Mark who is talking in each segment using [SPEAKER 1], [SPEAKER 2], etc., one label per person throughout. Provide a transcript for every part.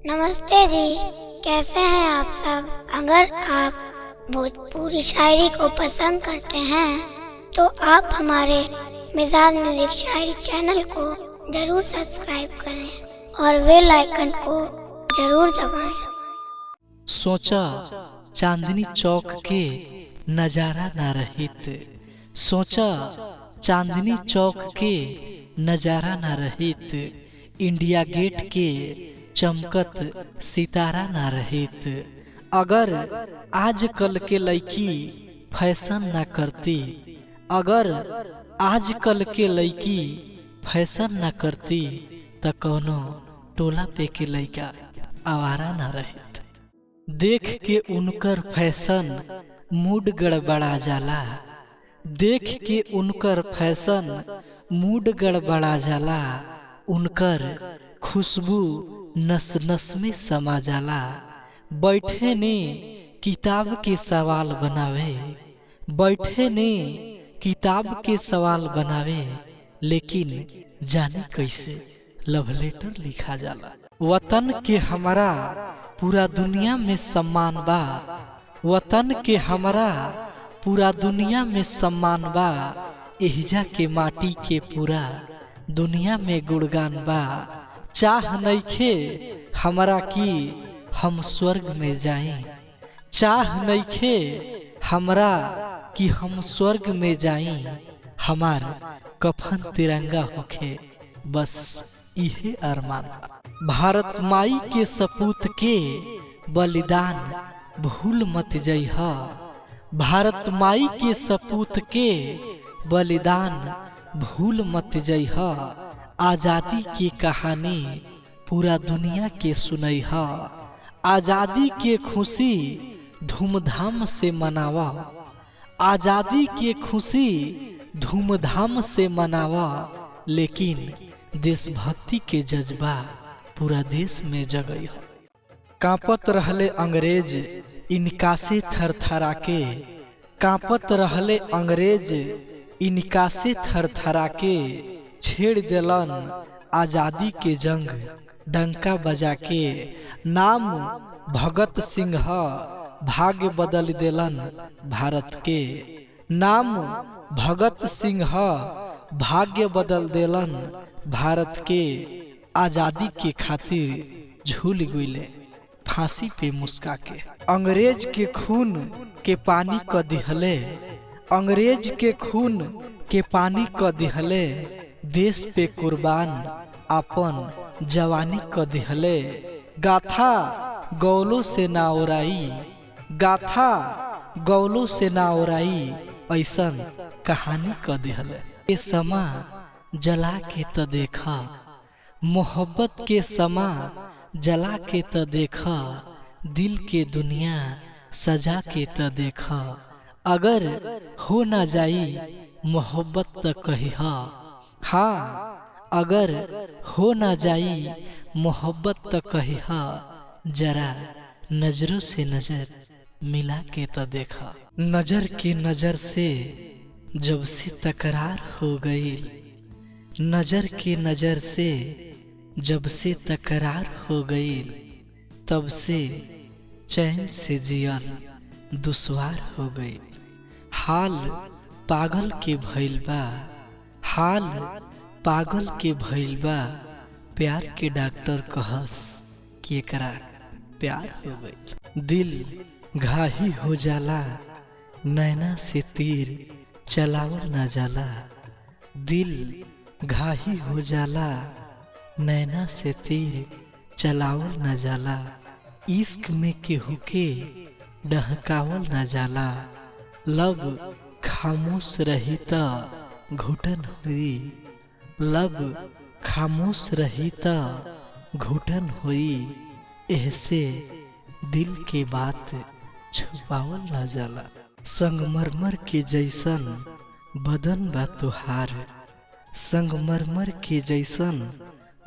[SPEAKER 1] नमस्ते जी। कैसे हैं आप सब। अगर आप भोजपुरी शायरी को पसंद करते हैं तो आप हमारे मिजाज म्यूजिक शायरी चैनल को जरूर सब्सक्राइब करें और बेल आइकन को जरूर दबाएं।
[SPEAKER 2] सोचा चांदनी चौक के नजारा ना रहित, सोचा चांदनी चौक के नजारा ना रहित, इंडिया गेट के चमकत सितारा ना रहित। अगर आज कल के लड़की फैशन ना करती, अगर आज कल के लड़की फैशन ना करती त कौनो टोला पे के लड़का आवारा ना रहित। देख के उनकर फैशन मूड गड़बड़ा जाला, देख के उनकर फैशन मूड गड़बड़ा जाला, उनकर खुशबू नस नस में समा जाला। बैठे ने किताब के सवाल बनावे, बैठे ने किताब के सवाल बनावे, लेकिन जाने कैसे लव लेटर लिखा जाला। वतन के हमारा पूरा दुनिया में सम्मान बा, वतन के हमारा पूरा दुनिया में सम्मान बा, एहिजा के माटी के पूरा दुनिया में गुणगान बा। चाह नइखे हमरा की हम स्वर्ग में जाएं, चाह नइखे हमरा कि हम स्वर्ग में जाएं, हमार कफन तिरंगा होखे बस इहे अरमान। भारत माई के सपूत के बलिदान भूल मत जइहा, भारत माई के सपूत के बलिदान भूल मत जइहा। आजादी की कहानी पूरा दुनिया के सुनैहा, आजादी के खुशी धूमधाम से मनावा, आजादी के खुशी धूमधाम से मनावा, लेकिन देशभक्ति के जज्बा पूरा देश में जगई हो। कांपत रहले अंग्रेज इनका से थरथरा के, कांपत रहले अंग्रेज इनका से थरथरा के, छेड़ देलन आजादी के जंग डंका बजा के। नाम भगत सिंह भाग्य बदल देलन भारत के, नाम भगत सिंह भाग्य बदल देलन भारत के। आजादी के खातिर झूल गइले फांसी पे मुस्का के। अंग्रेज के खून के पानी क दिहले, अंग्रेज के खून के पानी क दिहले, देश पे कुर्बान अपन जवानी क दिहले। गाथा गौलों से ना ओराई, गाथा गौलों से ना ओराई, ऐसन कहानी क दिहले। ये समा जला के त देखा, मोहब्बत के समा जला के त देखा, दिल के दुनिया सजा के त देखा। अगर हो ना जाई मोहब्बत त कहिहा, हाँ अगर हो ना जाई मोहब्बत त कहिहा। जरा नजरों से नजर मिला के त देखा। नजर के नजर से जब से तकरार हो गई, नजर के नजर से जब से तकरार हो गई, तब से चैन से जियल दुश्वार हो गई। हाल पागल के भइल बा, हाल पागल के भइल बा, प्यार के डॉक्टर कहस कि एकरा प्यार हो गई। दिल घाही हो जाला नैना से तीर चलावल ना जाला, दिल घाही हो जाला नैना से तीर चलावल ना जाला। इश्क में केहू के डहकावल ना जाला, लब खामोश रही त घुटन हुई, लब खामोश रही त घुटन हुई। ऐसे दिल के बात छुपावल ना जाला। संगमरमर के जैसन बदन बा तोहार, संगमरमर के जैसन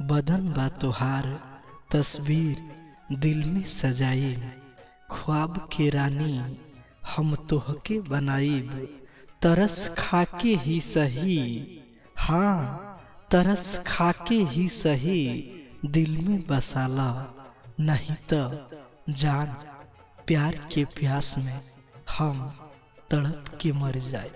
[SPEAKER 2] बदन बा तोहार। तस्वीर दिल में सजाई ख्वाब के रानी हम तोहके बनाईब। तरस खाके ही सही, हाँ तरस खाके ही सही, दिल में बसाला नहीं तो जान प्यार के प्यास में हम तड़प के मर जाए।